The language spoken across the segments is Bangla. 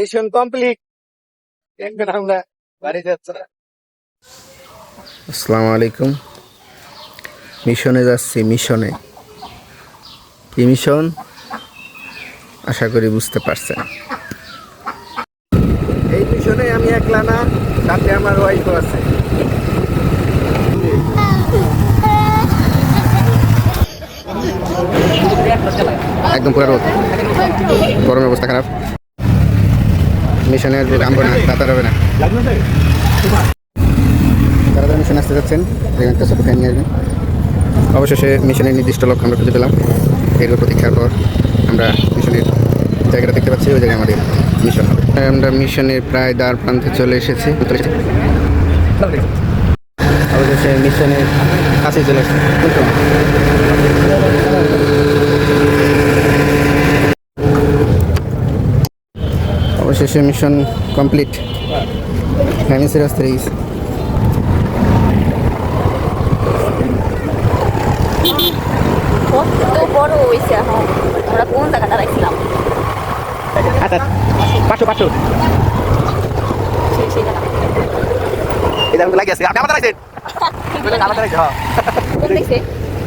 Mission complete. এখন আমরা বাড়ি যাচ্ছি। আসসালামু আলাইকুম। মিশনে যাচ্ছি। মিশনে কি মিশন আশা করি বুঝতে পারছেন। এই মিশনে আমি একলা না, সাথে আমার ওয়াইফও আছে। একদম পুরো রোদ, গরমের অবস্থা খারাপ। মিশনের নামবো না, তাড়াতাড়ি হবে না। যারা যারা মিশনে আসতে যাচ্ছেন দেখবেন একটা ছোটো ফ্যান নিয়ে আসবেন। অবশেষে মিশনের নির্দিষ্ট লক্ষ্য আমরা খুঁজে পেলাম। দীর্ঘ প্রতীক্ষার পর আমরা মিশনের জায়গাটা দেখতে পাচ্ছি, ওই জায়গায় আমাদের মিশন হবে। আমরা মিশনের প্রায় দ্বার প্রান্তে চলে এসেছি। অবশেষে মিশনের কাছে চলে এসেছি। অবশেষে মিশন কমপ্লিট। ফ্যামিলির রাস্তায় গেছি। কত বড় হয়েছে এখন, আমরা কোন জায়গা দাঁড়াইছিলাম? আচ্ছা, 500 সেই জায়গা এই জায়গাটা লাগিয়ে আছে। আপনি আমার দাঁড়াইছেন? আমার দাঁড়াইছে, হ্যাঁ। কোন দেখছে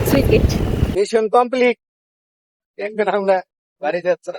সুইট গেট। Mission complete. এখন আমরা বাড়ি যাচ্ছি।